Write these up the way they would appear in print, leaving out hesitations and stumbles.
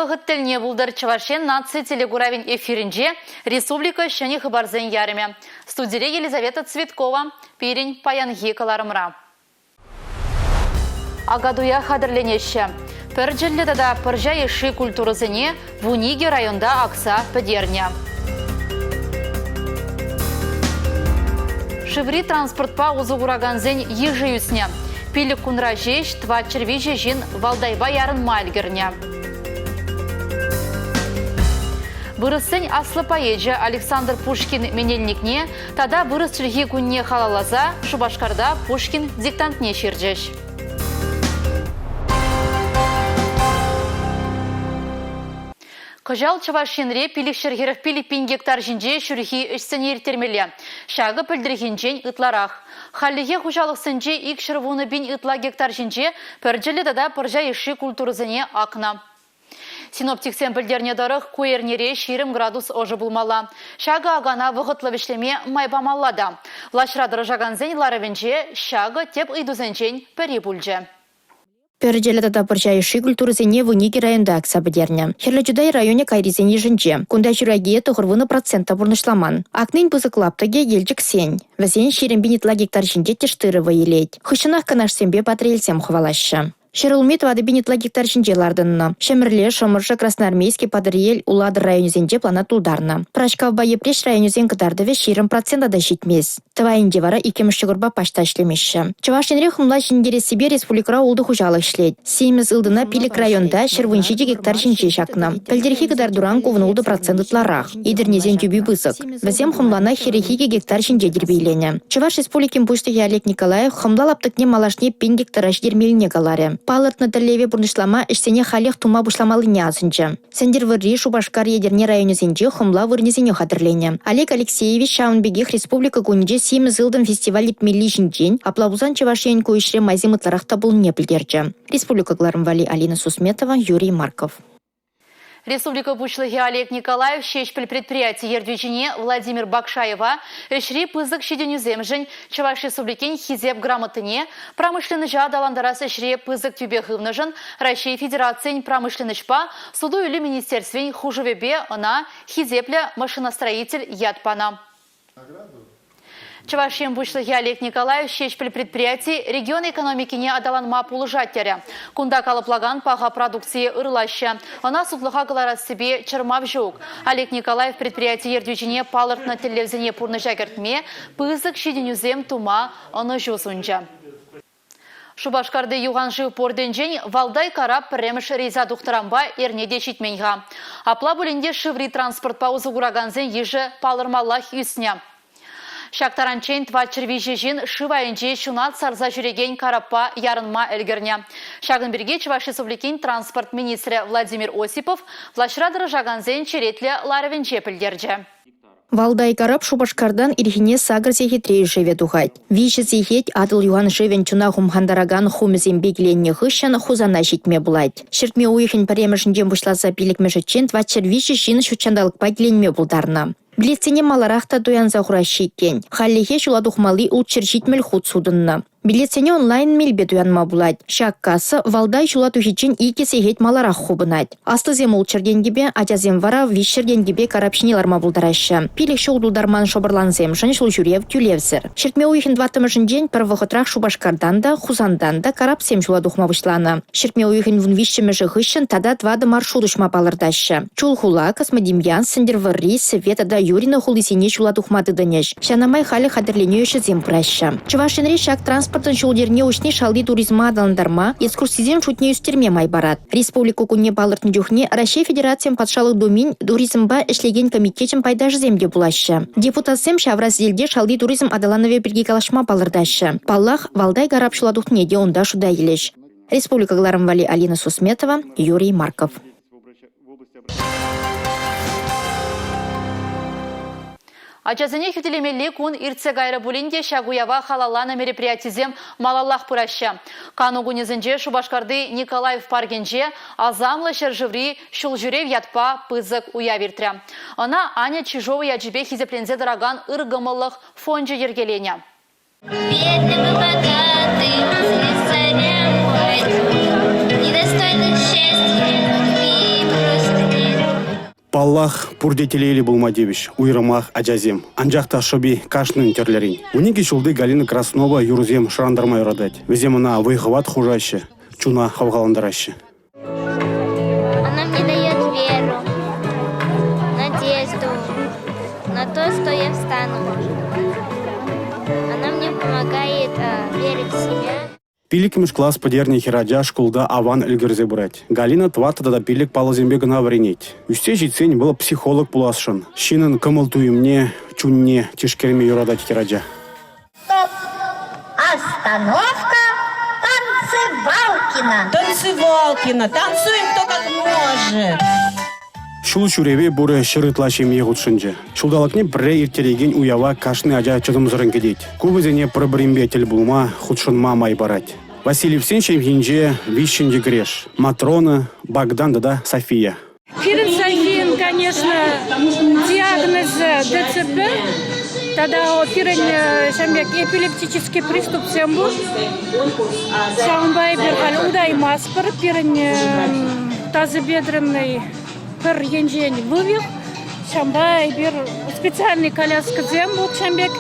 вағыт тіліне бұлдар Чавашен нации телегуравин эфирінже республика шыны хабарзен ярыме. Студире Елизавета Цветкова, Пирень Паянги Каларымра. Агадуя хадырленеші. Пір жылдыда піржа еші культурызыне Вуниги районда акса пөдерне. Шыври транспортпа узуғыраганзен ежі үсіне. Пилік күнра жеш, тва червежі жин Валдайба ярын мальгерне. Вырысын аслы поэджі Александр Пушкин менелникне, тада вырыс чілгі күнне халалаза, Шубашкарда Пушкин диктантне шерджеш. Қыжал Чавашинре пилік шергеріх Филиппин гектар жинже шүрхи үшсіне ертермелі. Шағы пілдіргенжен ұтларақ. Халлиге хұжалық сінже ик шырвуны бін ұтла гектар жинже пірджілі дада піржа еші культурызыне ақна. Синоптиксен білдерне дарық көернере 20 градус ожы бұлмала. Шағы ағана вғытлы вішлеме майбамаллада. Лашрадыры жағанзен ларывенже шағы теп ұйдузенжен пәрі бүлже. Переделада пыржайши культурызене Вуниги районда акса бідерне. Херлі районе кайризене жінже. Кунда жүрәге 90% бұрнышламан. Акнын пызықлаптыге елжік сен. Вәзен шеренбенетла гектар жінже тештырывы елейд. Хышынақ канашсенбе патрельсем хвалашы. Шерулмет вады бенетла гектар жинжелардынна. Шемірле, Шомыршы, Красноармейский, Падырел, Улады районезенде плана тулдарна. Прашкав байы преш районезен кытардыве 20% да житмес. Твайынде вара икеміші гурба пашта ішлемеші. Чавашенре хумла жиндере себе республикара улды хужалық ішлет. Сейміз ылдына пилік районда шервыншиде гектар жинже шакна. Пәлдерхи кыдар дуран ковынулды процентларах. Идернезен тюби бызык. Візем хумлана херехиге гектар жинже дербейлене. Чаваш республикин пуштығы Олег Николаев хумла лаптыкне малашне пен гектара ждермеліне галаре. Палыртны тәлеве бұрнышлама ішсене халех тума бұшламалыне азынчы. Сендер вырри Шубашкар едерне районезенже хумла вырнезене хадырлене. Олег Алексеевич Шаунбегих республика гунже 7 зылдым фестиваль ипмелли жинчен, аплавузан Чавашен көйшре майзымытларахта бұл не білдерчі. Республика Гларымвали Алина Сусметова, Юрий Марков. Республика Бучлыхи Олег Николаев, шешпіль предприятий ердвечине Владимир Бакшаева, эшри пызык шеденюземжен Чаваш республикин хизеп грамотыне, промышленный жадаландарас эшри пызык тюбехывнажен, Россия Федерациян промышленничпа, суду или министерствен хужевебе она хизепля машиностроитель ядпана. Чавашен Бучлыхи Олег Николаев шешпіль предприятий регион экономикине адаланма пулыжаттере. Кунда калыплаган паға продукции ырлаща. Она судлыға кыларас себе чырмав жоқ. Олег Николаев предприятий ердвечине палыртны телевзіне пурны жагертме, пызык шеденюзем тума оны жосунжа. Шубашкарды юғанжы порденжен Валдай карап піреміш рейза дұқтырамба ернеде шитменға. Апла бүлінде шыври транспорт паузы ғураганзен ежі палырмаллах үсіне. Шактаранчен тва червежі жин шывайынже шунат сарза жүреген караппа ярынма әлгірне. Шагынберге Чаваш республикин транспорт министрі Владимир Осипов влашрадыры жағанзен черетлі ларывенже пілдерже. Валдай карап Шубашкардан ирхине сагр зехетрей живе духать. Виші зехет адыл юан живен чуна хумхандараган хумезен бегленне хыщан хузана житме булать. Шертме уйхын паремешінден бұшласа пилікмешечен тва червежі жин шучандалықпа гленме булдарна. Билетсене маларахта дуян захуращи кен. Халлихе шуладухмалы улчыржитмел худ судынна. Билетсене онлайн мелбе дуянма булать. Шаккасы Валдай шуладухичен ике сегет маларах хубынать. Астызем улчырденгебе, атязем вара вишшерденгебе карапшинеларма булдараща. Пилек шоудулдарман шобырланзем жын шул жүрев тюлевзір. Шертме уйхын дватымышын ден пірвғытрах Шубашкардан да, Хузандан да карапсем шуладухма вышлана. Шертме уйхын вун вишшемеші хыщын тада двады маршрутышма балырдаща. Чулхула, Космодемьян, Сендерварри, Света да Юрина хулисене шуладухмады дынеш. Шанамай халі хадырленеюші земпраща. Чавашенре шак транспортын шулдерне учне шалды туризма адаландарма, экскурсизем шутне үстерме май барат. Республику күнне балыртын жүхне Россия Федерациям патшалық домин туризмба ішлеген комитетчен пайдажы земде булаща. Депутатсем шавраз елде шалды туризм адаланове бірге калашма балырдаща. Паллах Валдай гарап шуладухне де онда шуда елеш. Республика Гларымвали Алина Сусметова, Юрий Марков. Ачазыне хютелемелі күн иртсе гайры бұлінде шагуява халалана мероприятизем малаллах пыраща. Канугунезінже Шубашкарды Николаев паргенже азамлы шержеври шул жүрев ятпа пызык уявиртря. Она Аня Чижова яджибе хизеплензе дороган ыргымылық фонжы ергелене. Бедным и богатым, слесарям, недостойных счастья, любви и Паллах пурдетелейли булмадевич, уйрымах аджазем. Анжақта шоби кашнын терлерин. Униги шулды Галина Краснова юрзем шрандармай родать. Везем она выхват хужаще, чуна хавгаландараще. Она мне дает веру, надежду на то, что я встану. Она мне помогает верить в себя. Пиликмеш класс подерни хираджа школда аван эльгерзе брать. Галина твата да пилик палазембе гына вренеть. Үсте житсень был психолог пуласшын. Шинын кымылтуй мне, чунне, тишкерме юрадать хираджа. Стоп! Остановка! Танцевалкина! Танцевалкина, танцуем кто как может. Шул шуреве буры шырытлашем егутшынжы. Шулдалыкне пре иртереген уява кашны ажа чыдымзырын кедет. Кубызене пробримбетель булма худшынма май барать. Васильевсен шемхинже вишенде греш. Матрона, Богдан да София. Перед Софией, конечно, диагноз ДЦП. Тогда эпилептический приступ сембур. Шамбай берхал удай маспор, тазобедренный енжень вывих. Шамбай бер специальный коляска зембур, шамбек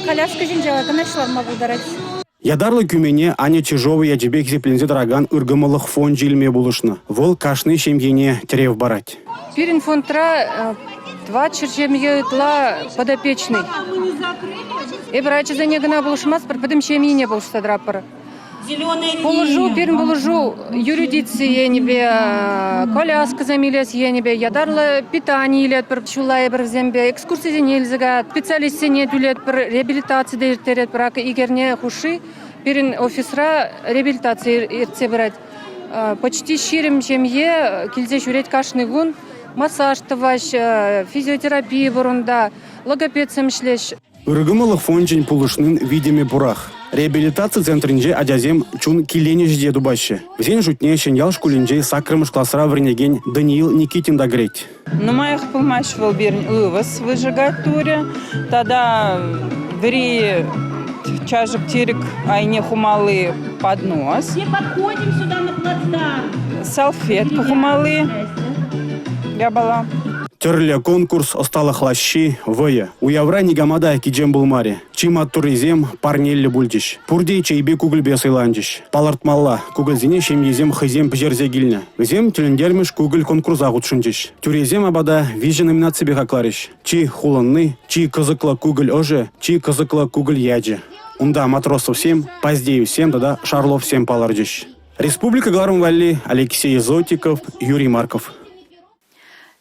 коляска женжала, конечно, могу дарать. Ядарлы күмене Аня Чижова ячебек зеплензе драган ыргымылық фон жилме булышны. Вол кашны шемгене терев барать. Пирин фонтра 2 черчемье тла подопечный. И брача за негана булышмас, подым шемье не булышта драпара. Положу, пирин положу юридиции енебе, коляска замилес енебе, ядарлы питание лет пер чулай пер зембе, экскурсии нельзя, специалисты нет лет пер реабилитации дертерет брака игерне хуши, пирин офисра реабилитации ирце брать. Почти щирим семье, кильзе шурет кашный гун, массаж таваш, физиотерапия бурунда, логопед самшлеш. Ыргымылық фон жин пулышнын видеме бурах. Реабилитация центринже адязем чун килене жде дубаще. Взен жутне шеньял шкулинже сакрымыш классра вренеген Даниил Никитин дагреть. На моих помашивал берн ывас выжигать туре. Тогда бери чажик терек айне хумалы поднос. Не подходим сюда на плацдарм. Салфетку хумалы. Я была. Терле конкурс осталых лащи вая. Уявра нигамада киджем булмаре. Чима туризем парнелли бульдиш. Пурдей чейбе кугыльбе сайландиш. Палартмалла кугыльзене шемьезем хызем пжерзе гильня. Везем тюлендермеш кугыль конкурса гутшынчиш. Туризем абада вижен номинации бехаклариш. Чи хуланны, чи кызыкла кугыль оже, чи кызыкла кугыль яджи. Унда матросов всем, поздею всем, тогда Шарлов всем палардиш. Республика Глармвалли, Алексей Зотиков, Юрий Марков.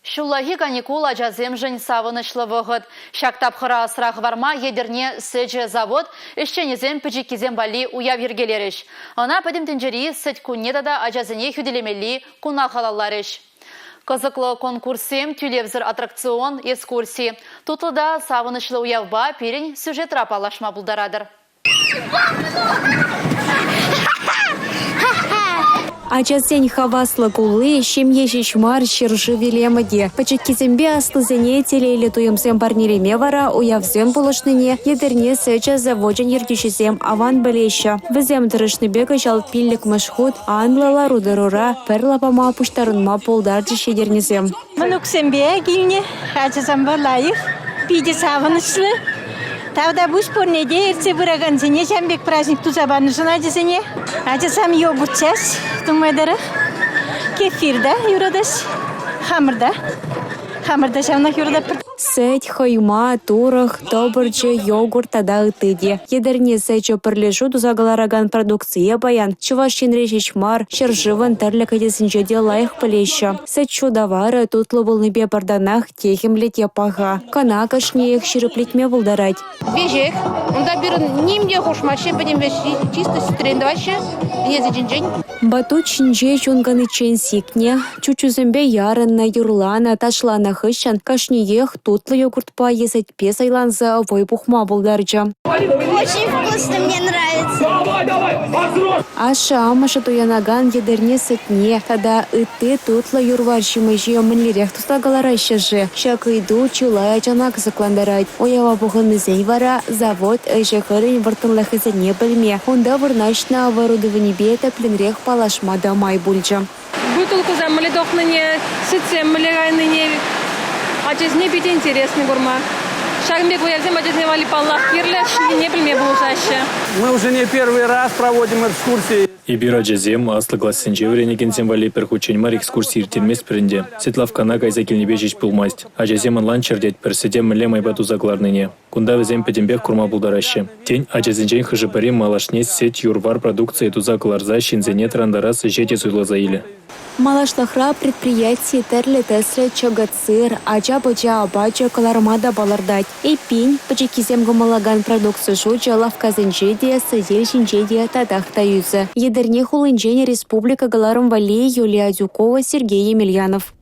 Шуллахи каникул ажазем жын савынышлы вғыт. Шактап хыра сырақ варма едерне сөджі завод, ішченезем піжіккезем бали уяв ергелеріш. Она падим тенджери сәт күннедада ажазыне хүделемелі күна қалаларыш. Кызыклы конкурсем тюлевзір аттракцион, экскурсии. Тутлыда савынышлы уявба перен сюжет рапалашма бұлдарадыр. Ачасен хаваслы кулы, шемье шишмар шыржы велемаде. Пачеккезембе аслы зене телейлі туйымсем парнелеме вара, уявзем булышныне, едерне сәча заводжен ергешізем аван білеші. Візем дырышны бегі жал пиллік машхут, анлала рударура, перлапама пуштарынма полдарды шедернезем. Мұнуксембе келіне, ачасамба лайық, пиде савынышлы. Тавда буш порнеде ерце бұраган зене жамбек праздник тузабаны жына дезене. Ачасам йогурт час, тумайдары. Кефирда юрадаш, хамырда жамнақ юрадап. Сәт, хайма, турах, добырчы, йогурт тада ытыде. Едерне сәчо пірлешу тузагалараган продукция баян. Чувашин решишмар, шыржыван тәрлі кәдесінче де лайық пілеші. Сәчо давары тутлы болныбе барданах техемлете паға. Кана кашнеек шырыплетме бұлдарать. Вежек, онда бір немде хошмаще, бәдем чисто стрендваще, езі жинжень. Батут чинже чунганы чен сикне, чучузымбе ярынна, юрлана, ташлана хыщан, кашнеек тутлы йогуртпа есет пес айланза вой пухма бұлдаржа. Очень вкусно, мне нравится. Аша амаша туянаган едерне сетне, тада ыты тутлы юрваршимы жия мінлерек тустагалара шыжы. Шак иду чулая жанак закландарать. Оява бұғыны зейвара, завод әжі хырын вартынлы хызыне білме. Онда вырнашна оборудование бета пленрех палашма дамай бульджа. Бутылку замыли дохныне, сыцем мылерайныне, ачезне бит интересный гурма. Шагмбек уязем ачезне вали паллах кирле, не племе булушаще. Мы уже не первый раз проводим экскурсии. И бира джезем, аслы классенче вренекен символи перхученьмар экскурсии иртельмес перенде. Сетлавкана кайзакельне бежич пылмасть. А джезем онланчер дед перседем мле майбату закларныне. Кунда везем педембек курма булдараще. Тень а джезенчен хажипарим малашнес сеть юрвар продукции туза кларза щензене трандарас жете суйлазаили. Малашлахра предприятие терли тесле чагацир, ача-бача абача калармада балардать. И пинь, пачекизем гамалаган продукцию жуча лавказенчедия, сазельченчедия тадахтаюза. Ядерне хулынчене республика Галаром Вали Юлия Дюкова, Сергей Емельянов.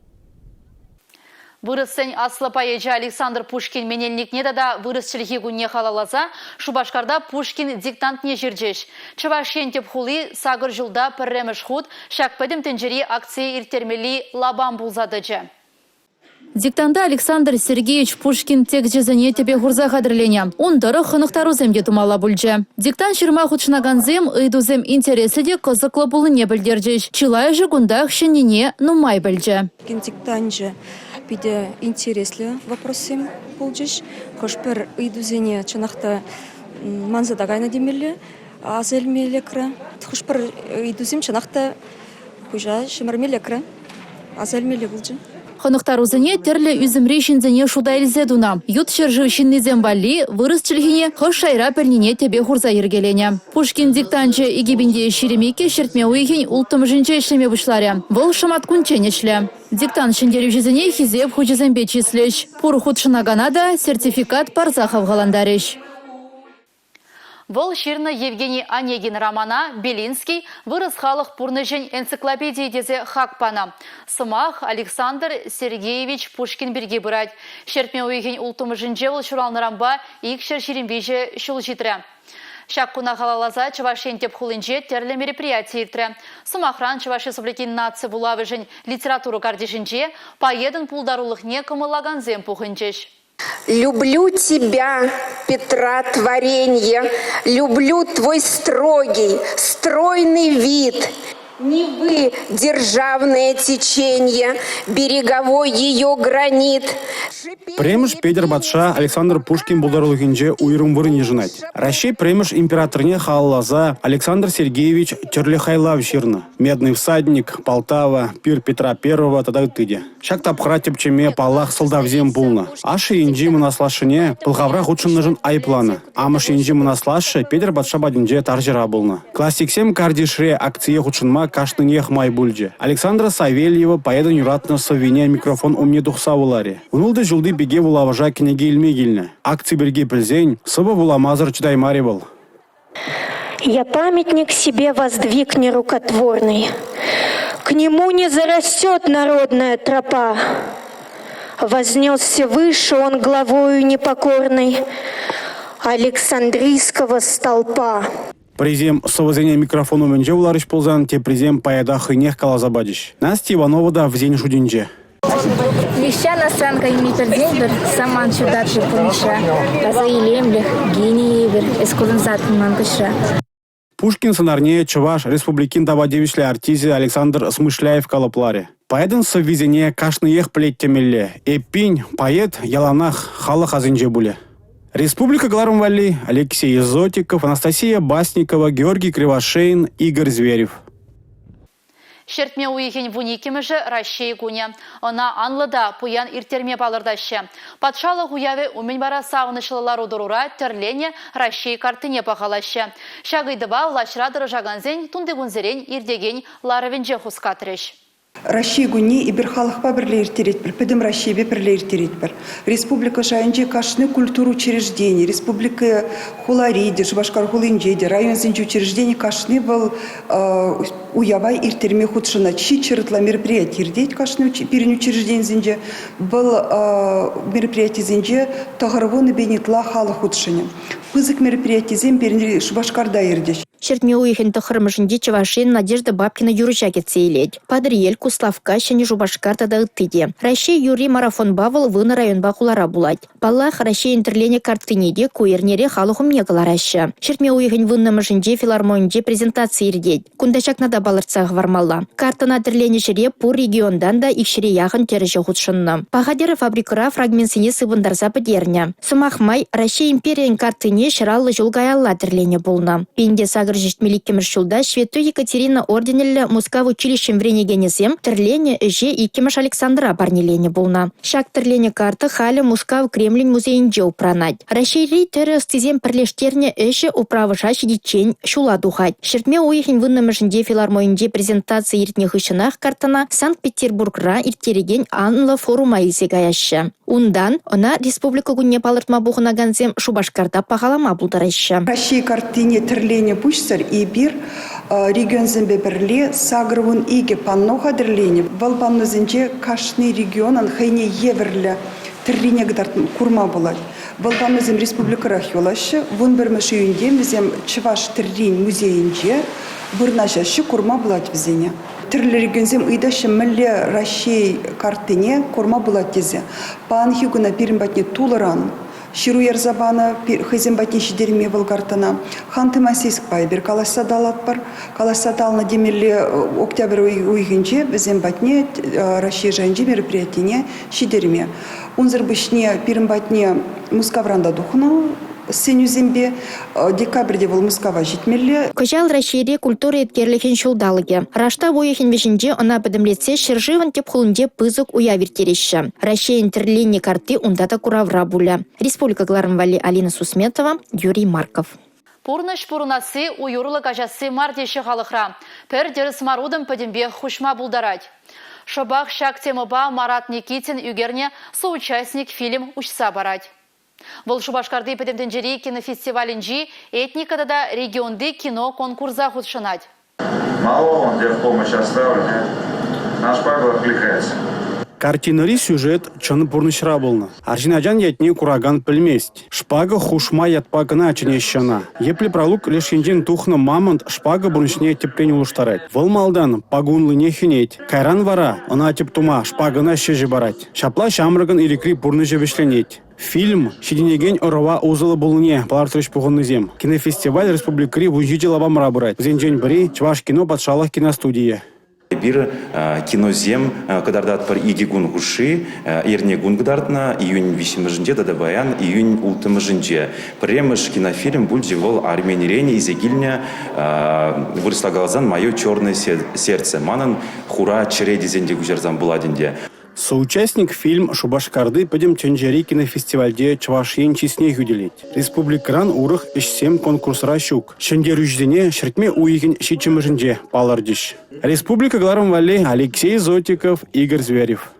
Вырыссен аслы паеджа Александр Пушкин менелникне да вырысчылхи гунне халалаза, Шубашкарда Пушкин диктантне жердеш. Чывашен теп хули сагыр жылда пірреміш худ, шакпедім тенджери акции иртермели лабам булзадыджа. Диктанда Александр Сергеевич Пушкин тек жезіне тебе гурза қадірлене. Ондары хынықтару земге тумала бүлже. Диктан шырма худшынаганзем ыйдузем интересі де қызықлы бұлы не білдердеш. Чилай же гундах шеніне нумай білже. Диктан же биде интереслі вопросы бүлжеш. Хошпер ыйдузене чынақта манзадагайна демелі, азелмелекрі. Хошпер ыйдузем чынақта кужа шымармелекрі, азелмеле бүлже. Хынықтар узыне терлі үзімре шинзіне шуда елзедуна. Ют шержы шиннезем вали, вырыс чілгіне хыш шайра перніне тебе хурза ергелене. Пушкин диктанчы игебінде шеремеке шертме уйхен ултым жінче ішлеме бұшларе. Выл шамат күнченешле. Диктан шиндері жүзіне хизеп хучызембе числеш. Пур худшынагана да сертификат парзахав ғаландареш. Вол ширна Евгений Онегин романа Белинский вырыс халық пурныжен энциклопедии дезе хакпана. Сымах Александр Сергеевич Пушкин берге бұрад. Шертме уйген ултымы жінже вол шуралны рамба икшер шеренбеже шул житрі. Шаккуна халалаза Чувашен теп хулынже терлі мероприятие иртірі. Сымахран Чуваши Сублетин нация булавы жын литературу кардишінже поедын пулдарулықне кымылаган зем пухынчеш. Люблю тебя, Петра творенье, люблю твой строгий, стройный вид. Невы державное течение, береговой ее гранит. Премыш Петр Батша Александр Пушкин булдарулыгинже уйрым вырыне жынать. Ращей премыш императорне халлаза Александр Сергеевич Терлехайлав ширна. Медный всадник, Полтава, пир Петра I тада тыде. Шак тапхра тепчеме палах солдавзем булна. Аши инжи мынаслашыне пылхавра худшынны жын айплана. Амыш инжи мынаслашы Петр Батша бадинже таржыра булна. Классиксем кардишре акция худшынма кашнынех май бульже. Александра Савельева поедан юратна совине микрофон умне тухса уларе. Унулды жылды беге вулаважа кенеге илмегильне. Акции берге пілзень, сыба вуламазыр чудаймари был. Я памятник себе воздвиг нерукотворный. К нему не зарастет народная тропа. Вознесся выше он главою непокорной Александрийского столпа. Презем совозения микрофону менже уларыш ползан, те презем поеда хынех калазабадиш. Настя Иванова да в зень шудинже. Вещана странка имитердейбер, саман чудатли помеша, таза илемлих, гениевер, эскулынзат мангыша. Пушкин сценарне Чуваш республикин давадевишле артизе Александр Смышляев калапларе. Поеден соввизене кашныех плеттемелле. Эпинь, поэт яланах халық азынже буле. Республика Галаром Вали, Алексей Изотиков, Анастасия Басникова, Георгий Кривошеин, Игорь Зверев. Шертме уйген вуникемеже Ращей гуня. Она анлада пуян иртерме балырдаще. Патшалы хуяве умен бара саунышлылар удурура терлене Ращей картыне пахалаще. Шагайдыба лашрадыр жаганзен тундегунзерен ирдеген ларовенже хускатреш. Ращей гуни и берхалахпа бірлер теретпір, педем Ращейбе бірлер теретпір. Республика жайынже кашны культуру учреждений, республика Хулариде, Шубашкар Хулинджеде, район зенче учреждений кашны был уявай иртерме худшина чичерытла мероприятие ирдеть кашны перен учреждений зенче был мероприятие зенче тағырвоны бенетла халы худшине. Пызык мероприятие зен перен Шубашкарда ирдеть. Шертме уйхен тахырмышынде Чавашин Надежда Бабкина юрыча кетсейлет. Падриель, Куславка, шәне Жубашкарта да ыттыде. Россия юри марафон бавыл вына районба кулара булать. Баллах Россия интерлене картынеде куернере халухым негалараща. Шертме уйхен выннамышынде филармонде презентация ирдет. Кундачак нада балырцах вармалла. Картана терлене шере пур региондан да икшере яхын тереше худшынна. Пахадера фабрикара фрагментсине сыбындарса подерня. Сумахмай Россия империян картыне шыраллы жулгаялла терлене болна. Пенде сагыр жештмеликкемір шулда Швету Екатерина орденелі Мускав училищем вренегенесем терлене же иккемеш Александра барнелене болна. Шак терлене карты халі Мускав Кремлин музейінже упранать. Россия тері стезем пірлештерне эше управыша шедичень шула духать. Шертме уйхен выннамышынде филармонде презентация иртнех ишынах картана Санкт-Петербургра иртереген анлы форума изегаяща. Ундан она республика гунне палыртма бухынаганзем Шубашкарда пахалама булдараща. Россия картине терлене пушсар и бир регион зембеберле сагрывун иге панноха терлене. Валпанны зенче кашный регионан хайне еверле терлене гдарт курма булать. Валпанны зем республика рахиолаще вун бермеш юндем зем Чуваш терлин музейинче бурнажаще курма булать взене. Тірлі регионзем үйдаші мүлі Россия картыне курма булать тезе. Пан хигуна пирімбатне тулыран. Ширу ярзабана хызем батне шидерме волгартана. Ханты масейск пайбер каласа далат бар. Каласа дална демелі октябрь уйгенче бізем батне Россия жанжи мероприятине шидерме. Унзыр бішне пирімбатне Мускавранда духна. Сенюзембе декабрьде был Москва житмелле. Кожал Россияде культура еткерліген шулдалыге. Рашта ойехен бешінде она подымлетсе шыржыван теп хулынде пызык уя вертереща. Россия интерленне карты ундата куравра буля. Республика Глармвали Алина Сусметова, Юрий Марков. Пурныш пурунасы уюрлы кажасы мардеші халықра. Пір деріс марудым подембе хушма булдарать. Шабах шак темыба Марат Никитин үгерне соучастник фильм учса барать. Бұл Шубашкарды педемденжери кинофестивалінжи этникада да регионды кино конкурса худшынать. Мало он где в помощь оставлен, наш папа откликается. Картинери сюжет чын пурнышра болны. Аржинаджан ятне кураган пілмест. Шпага хушма ятпагына чынещана. Еплі пралук лешенжен тухны мамонт шпага бұрнышне теплен улыштарать. Вол малдан пагунлы не хинеть. Кайран вара, она тептума шпагына шеже барать. Шапла шамраган ирикри пурныже вешленеть. Фильм «Шединеген орова узылы болыне» палартырыш пуғынызем. Кинофестиваль республикари вужите лабамра брать. Зенжен бри Чуваш кино патшалық киностудия. Бир кинозем кадардат пар игигун гуши ернегун гдартна июнь 8-жінде дадабаян июнь 6-жінде. Премыш кинофильм бульджи вол арменирене изегильня вырыслагалзан «Мое черное сердце». Манан хура чередизенде гужерзан буладинде. Соучастник фильм Шубашкарды пойдем ченджери кинофестивальде Чувашин честней уделить. Республикаран урых ищсем конкурс ращук. Шендер юждене шертме уйген щичемыженде палардиш. Республика Глармвали Алексей Зотиков, Игорь Зверев.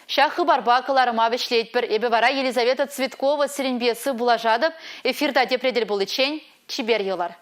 Шахы барбакаларыма вешлейт бір эбевара Елизавета Цветкова Сиренбесі булажадып, эфирда депредель бұл ичен, чибер елар.